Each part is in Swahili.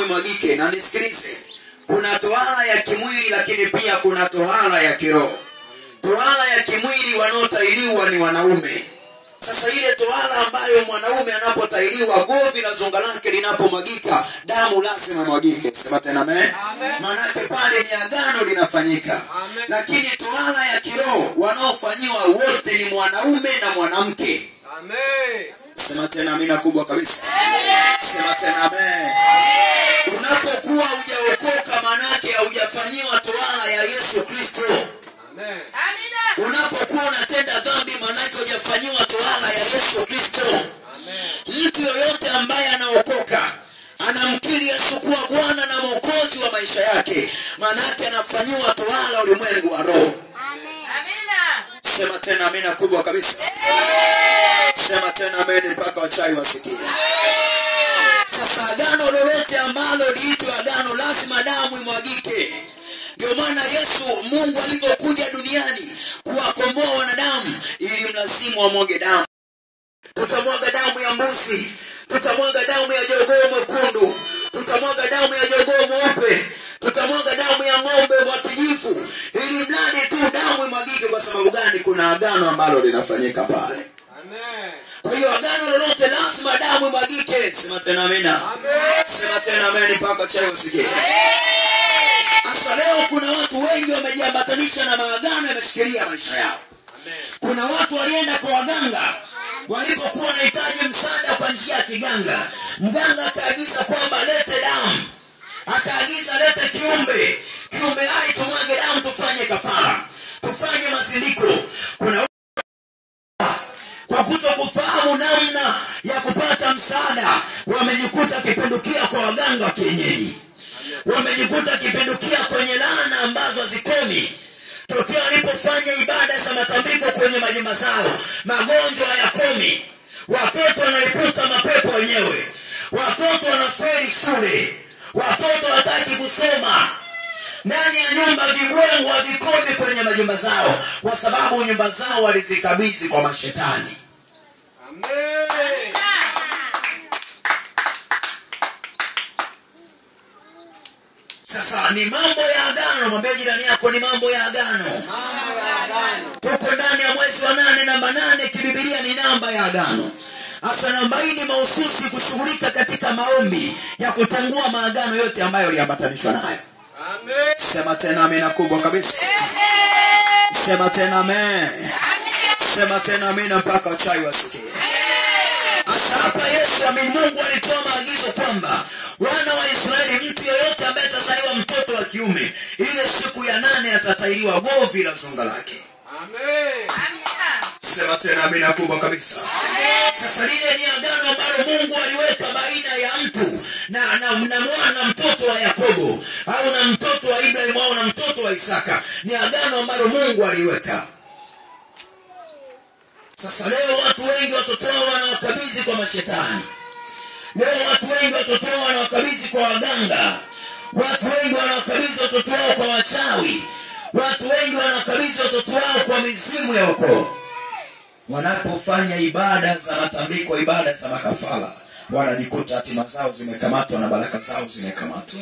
imwagike. Na nisikilize, kuna tohara ya kimwili lakini pia kuna tohara ya kiroho. Tohara ya kimwili wanaotahiriwa ni wanaume. Sasa ile tohara ambayo mwanaume anapotahiriwa, govi la zonga lake linapomwagika, damu lazima mwagike. Sema tena amen. Maana pale ni agano linafanyika. Lakini tohara ya kiroho wanaofanyiwa wote ni mwanaume na mwanamke. Amen. Sema tena amina kubwa kabisa. Sema tena amen. Unapokuwa hujaokoka, maana yake haujafanyiwa tohara ya Yesu Kristo. Amen. Unapokuwa unatenda dhambi, maana yake hujafanyiwa tohara ya Yesu Kristo. Amen. Mtu yoyote ambaye anaokoka, anamkiri Yesu kuwa Bwana na Mwokozi wa maisha yake, maana yake anafanyiwa tohara ulimwengu wa roho. Amen. Amina. Sema tena amina kubwa kabisa. Sema tena amen mpaka wachai wasikie. Sasa agano lolote ambalo liitwa agano lazima damu imwagike. Ndio maana Yesu Mungu alipokuja duniani kuwakomboa wanadamu, ili mlazimu amwage damu. Tutamwaga damu ya mbuzi, tutamwaga damu ya jogoo mwekundu, tutamwaga damu ya jogoo mweupe, tutamwaga damu ya ng'ombe wa kijivu, ili mradi tu damu imwagike. Kwa sababu gani? Kuna agano ambalo linafanyika pale. Amen. Kwa hiyo agano lolote lazima damu imwagike. Sema tena amina. Amen. Sema tena amen mpaka chai usikie. Asa leo kuna watu wengi wamejiambatanisha na maagano yameshikilia maisha yao. Amen. Kuna watu walienda kwa waganga walipokuwa wanahitaji msaada kwa njia ya kiganga. Mganga akaagiza kwamba lete damu, akaagiza lete kiumbe hai tumwage damu, tufanye kafara, tufanye mazindiko. Kuna kwa kutokufahamu namna ya kupata msaada, wamejikuta kipindukia kwa waganga wa kienyeji. Wamejikuta kipindukia kwenye laana ambazo hazikomi. Tokea walipofanya ibada za matambiko kwenye majumba zao, magonjwa hayakomi. Watoto wanalipuka mapepo wenyewe. Watoto wanafeli shule. Watoto hawataki kusoma. Ndani ya nyumba vibwengo havikomi kwenye majumba zao, kwa sababu nyumba zao walizikabidhi kwa mashetani. Amen. Sasa ni mambo ya agano. Mwambie jirani yako ni mambo ya agano. Mambo ya agano. Tuko ndani ya mwezi wa 8, namba 8 kibibilia ni namba ya agano. Hasa namba hii ni mahususi kushughulika katika maombi ya kutangua maagano yote ambayo yaliambatanishwa nayo. Amen. Sema tena amina kubwa kabisa. Amen. Sema tena amen. Amen. Sema tena amina mpaka wachai wasikie. Asa hapa Yesu Mungu alitoa maagizo kwamba wana wa Israeli, mtu yoyote ambaye atazaliwa mtoto wa kiume, ile siku ya 8 atatahiriwa govi la zonga lake. Amen. Sema tena amina kubwa kabisa. Amen. Sasa lile ni agano ambalo Mungu aliweka baina ya mtu na mtoto wa Yakobo, au na mtoto wa Ibrahim, au na mtoto wa Isaka. Ni agano ambalo Mungu aliweka. Sasa leo watu wengi watoto wao wanawakabidhi kwa mashetani. Leo watu wengi watoto wao wanawakabidhi kwa waganga. Watu wengi wanawakabidhi watoto wao kwa wachawi. Watu wengi wanawakabidhi watoto wao kwa mizimu ya ukoo. Wanapofanya ibada za matambiko, ibada za makafara, wanajikuta hatima zao zimekamatwa na baraka zao zimekamatwa.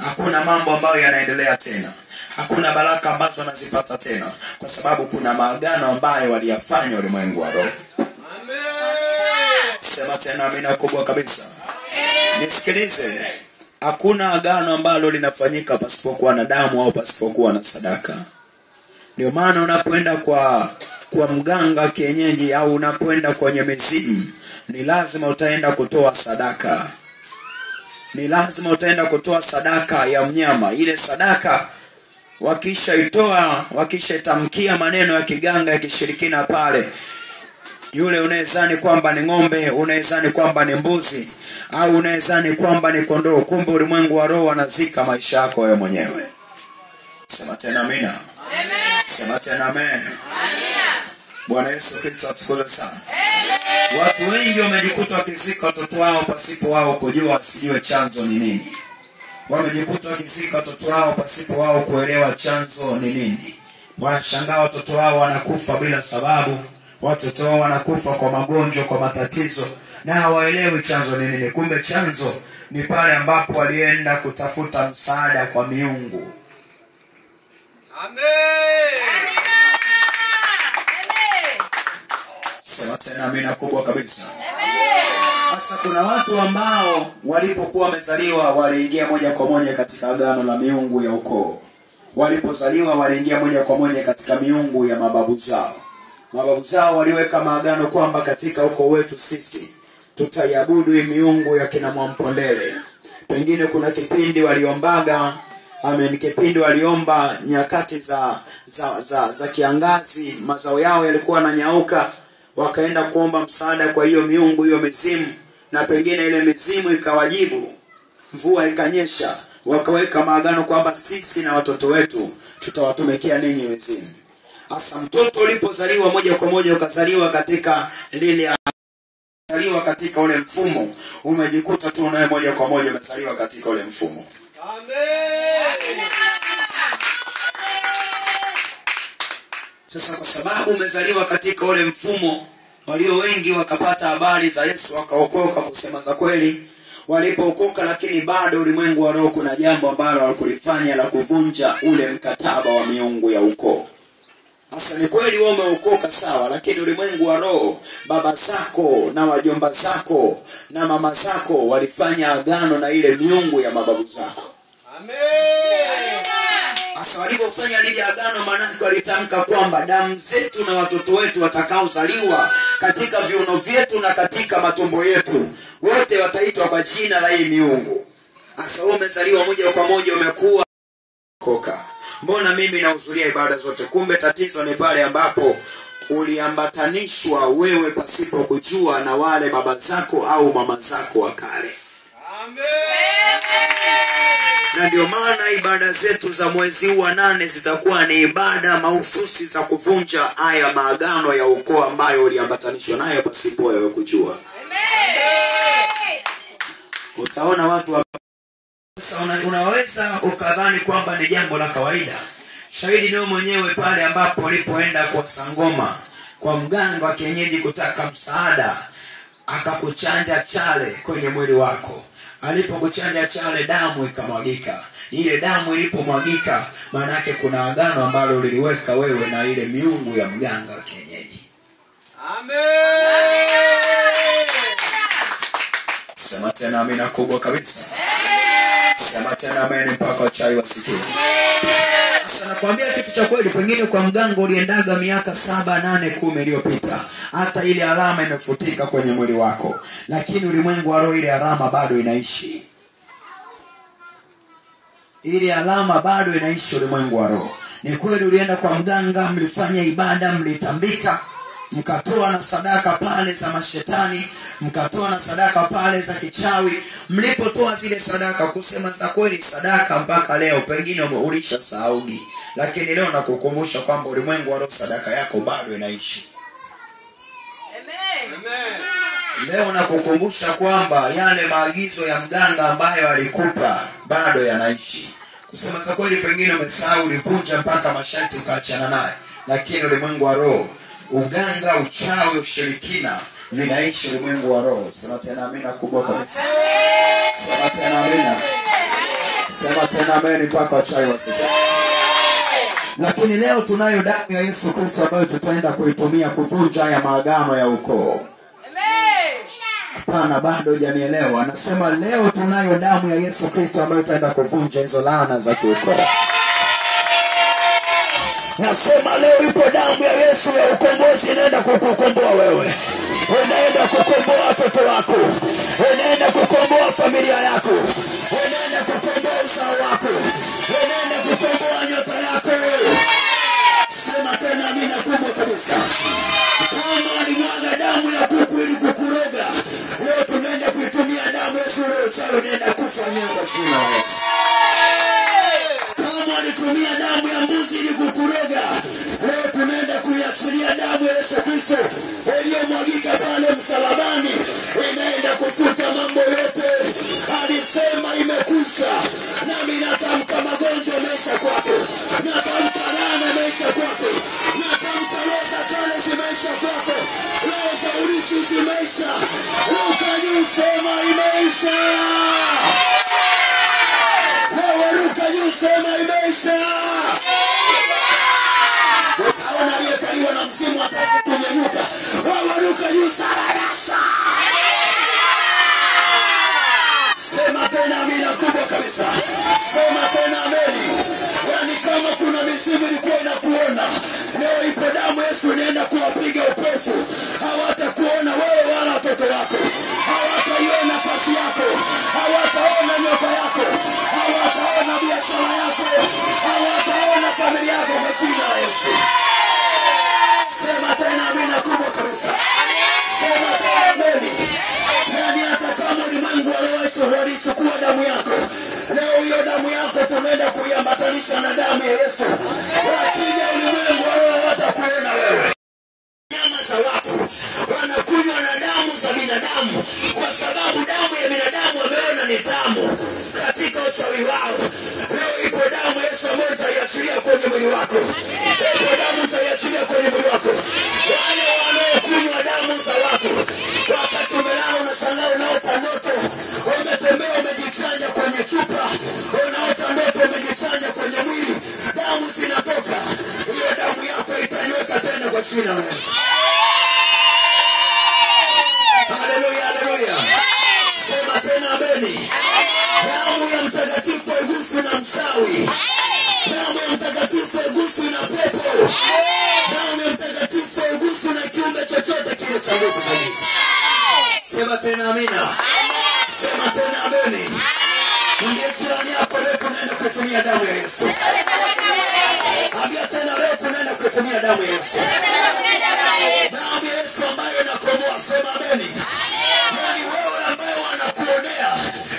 Hakuna mambo ambayo yanaendelea tena. Hakuna baraka ambazo wanazipata tena, kwa sababu kuna maagano ambayo waliyafanya ulimwengu wa roho. Amen. Sema tena amina kubwa kabisa. Amen. Nisikilize, hakuna agano ambalo linafanyika pasipokuwa na damu au pasipokuwa na sadaka. Ndio maana unapoenda kwa mganga kienyeji au unapoenda kwenye mizimu, ni lazima utaenda kutoa sadaka. Ni lazima utaenda kutoa sadaka ya mnyama. Ile sadaka wakishaitamkia maneno ya kiganga ya kishirikina pale, yule unawezani kwamba ni ng'ombe, unawezani kwamba ni mbuzi, au unawezani kwamba ni kondoo, kumbe ulimwengu wa roho anazika maisha yako wewe mwenyewe. Sema tena amina. Amen. Sema tena amen. Amina. Bwana Yesu Kristo atukuzwe sana. Amen. Watu wengi wamejikuta wakizika watoto wao pasipo wao kujua, sijue chanzo ni nini. Wamejikuta wakizika watoto wao pasipo wao kuelewa chanzo ni nini. Wanashangaa watoto wao wanakufa bila sababu. Watoto wao wanakufa kwa magonjwa, kwa matatizo, na hawaelewi chanzo ni nini. Kumbe chanzo ni pale ambapo walienda kutafuta msaada kwa miungu. Amen. Sema tena amina kubwa kabisa. Sasa kuna watu ambao walipokuwa wamezaliwa waliingia moja kwa moja katika agano la miungu ya ukoo. Walipozaliwa waliingia moja kwa moja katika miungu ya mababu zao. Mababu zao waliweka maagano kwamba katika ukoo wetu sisi tutaiabudu miungu ya kina Mwampondele. Pengine kuna kipindi waliombaga, kipindi waliomba nyakati za kiangazi, mazao yao yalikuwa yananyauka, wakaenda kuomba msaada kwa hiyo miungu, hiyo mizimu, na pengine ile mizimu ikawajibu, mvua ikanyesha, wakaweka maagano kwamba sisi na watoto wetu tutawatumikia ninyi mizimu. Hasa mtoto ulipozaliwa moja kwa moja ukazaliwa katika katika ule mfumo, umejikuta tu naye moja kwa moja umezaliwa katika ule mfumo. Amen. Sasa kwa sababu umezaliwa katika ule mfumo, walio wengi wakapata habari za Yesu wakaokoka. Kusema za kweli, walipookoka, lakini bado ulimwengu wa roho kuna jambo ambalo walikulifanya la kuvunja ule mkataba wa miungu ya ukoo. Sasa ni kweli wewe umeokoka sawa, lakini ulimwengu wa roho, baba zako na wajomba zako na mama zako walifanya agano na ile miungu ya mababu zako. Amen. Sasa walipofanya lile agano, manake walitamka kwamba damu zetu na watoto wetu watakaozaliwa katika viuno vyetu na katika matumbo yetu, wote wataitwa kwa jina la hii miungu. Sasa wewe umezaliwa moja kwa moja umekuwa koka. Mbona mimi nahudhuria ibada zote? Kumbe tatizo ni pale ambapo uliambatanishwa wewe pasipo kujua na wale baba zako au mama zako wa kale. Amen. Na ndio maana ibada zetu za mwezi huu wa 8 zitakuwa ni ibada mahususi za kuvunja haya maagano ya ukoo ambayo uliambatanishwa nayo pasipo wewe kujua. Amen. Utaona watu wa sasa unaweza ukadhani kwamba ni jambo la kawaida. Shahidi ni mwenyewe pale ambapo ulipoenda kwa sangoma, kwa mganga wa kienyeji kutaka msaada, akakuchanja chale kwenye mwili wako. Alipokuchanja chale, damu ikamwagika. Ile damu ilipomwagika, maana yake kuna agano ambalo uliliweka wewe na ile miungu ya mganga wa kienyeji. Amen. Sema tena amina kubwa kabisa. Sema tena amen mpaka chai wasikie. Sasa nakwambia kitu cha kweli, pengine kwa mganga uliendaga miaka 7, 8, 10 iliyopita, hata ile alama imefutika kwenye mwili wako, lakini ulimwengu wa roho ile alama bado inaishi. Ile alama bado inaishi ulimwengu wa roho. Ni kweli ulienda kwa mganga, mlifanya ibada, mlitambika, mkatoa na sadaka pale za mashetani, mkatoa na sadaka pale za kichawi. Mlipotoa zile sadaka, kusema za kweli sadaka mpaka leo pengine ulishasahaugi, lakini leo nakukumbusha kwamba ulimwengu wa roho sadaka yako bado inaishi. Amen. Leo nakukumbusha kwamba yale maagizo ya mganga ambayo alikupa bado yanaishi. Kusema za kweli pengine umesahau, ulivunja mpaka masharti ukaachana naye, lakini ulimwengu wa roho, uganga, uchawi, ushirikina vinaishi ulimwengu wa roho. Sema tena amina kubwa kabisa. Sema tena amina. Sema tena amen mpaka chai wasikie. Lakini leo tunayo damu ya Yesu Kristo ambayo tutaenda kuitumia kuvunja haya maagano ya ukoo. Hapana, bado hujanielewa. Nasema leo tunayo damu ya Yesu Kristo ambayo tutaenda kuvunja hizo laana za kiukoo. Nasema leo ipo damu ya Yesu ya ukombozi inaenda kukukomboa wewe. Unaenda kukomboa watoto wako. Unaenda kukomboa familia yako. Unaenda kukomboa uzao wako. Unaenda kukomboa nyota yako. Sema tena amina kubwa kabisa. Kama alimwaga damu ya kuku ili kukuroga, leo tunaenda kuitumia damu ya Yesu leo chalo unaenda kufanyia kwa jina la Yesu. Kama alitumia damu ya mbuzi ili kukuroga, leo tunaenda kuiachilia damu ya Yesu Kristo iliyomwagika pale msalabani, inaenda kufuta mambo yote. Alisema imekwisha. Nami natamka magonjwa maisha kwako. Natamka laana imeisha kwako. Natamka roho za kale zimeisha kwako. Roho za urithi zimeisha. Ruka juu sema imeisha. Wewe ruka juu sema imeisha. Utaona aliyekaliwa na msimu atakunyanyuka. Wewe ruka juu sararasa. Sema tena amina kubwa kabisa. Sema tena ameni. Yani kama kuna misimu ilikuwa inakuona, leo ipo damu Yesu inaenda kuwapiga upofu. Hawatakuona wewe wala watoto wako. Hawataiona kazi yako. Hawataona nyota yako. Hawataona biashara yako. Hawataona familia yako kwa jina la Yesu. Sema tena amina kubwa kabisa. Sema tena ameni. Yani hata kama ulimwengu walichukua damu yako, leo hiyo damu yako tunaenda kuiambatanisha na damu ya Yesu. Wakija ulimwengu hawatakuona wewe. Nyama za watu wanakunywa na damu za binadamu, kwa sababu damu ya binadamu wameona ni tamu katika uchawi wao. Leo ipo damu Yesu ambayo utaiachilia kwenye mwili wako. Ipo damu utaiachilia kwenye mwili wako. Wale wanaokunywa damu za watu, wakati umelala unashangaa unaota ndoto umetembea umejichanja kwenye chupa, unaota ndoto umejichanja kwenye mwili, damu zinatoka. Hiyo damu yako itaiweka tena kwa jina la Yesu. Haleluya, haleluya. Sema tena ameni. Damu ya mtakatifu haiguswi na mchawi. Damu ya mtakatifu haiguswi na pepo. Damu ya mtakatifu haiguswi na kiumbe chochote kile cha nguvu za giza. Sema tena amina. Sema tena ameni. Mwambie jirani yako leo tunaenda kutumia damu ya Yesu. Ambia tena leo tunaenda kutumia damu ya Yesu. Damu ya Yesu ambayo inakomboa. Sema ameni. Yani wewe ambaye wanakuonea,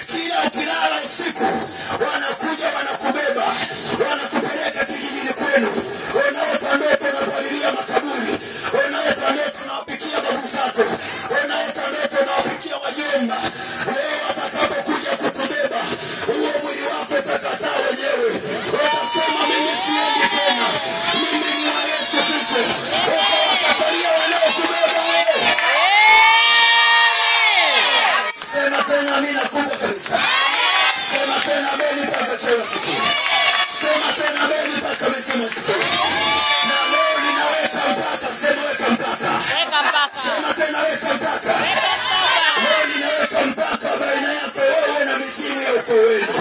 kila ukilala usiku wanakuja wanakubeba, wanakupeleka kijijini kwenu. Unaota ndoto unapalilia makaburi. Unaota ndoto unawapikia babu zako. Unaota ndoto unawapikia wajomba. Leo watakapokuja kukubeba, huo mwili wako utakataa wenyewe. Utasema mimi siendi tena, mimi ni wa Yesu Kristo. Utawakatalia wanaokubeba wewe. Sema tena amina kubwa kabisa. Sema tena ameni mpaka chela sikia. Sema tena ameni mpaka mzima sikia. Na leo ninaweka mpaka. Sema weka mpaka. Sema tena weka mpaka. Leo ninaweka mpaka baina yako wewe na mizimu ya ukoo wenu.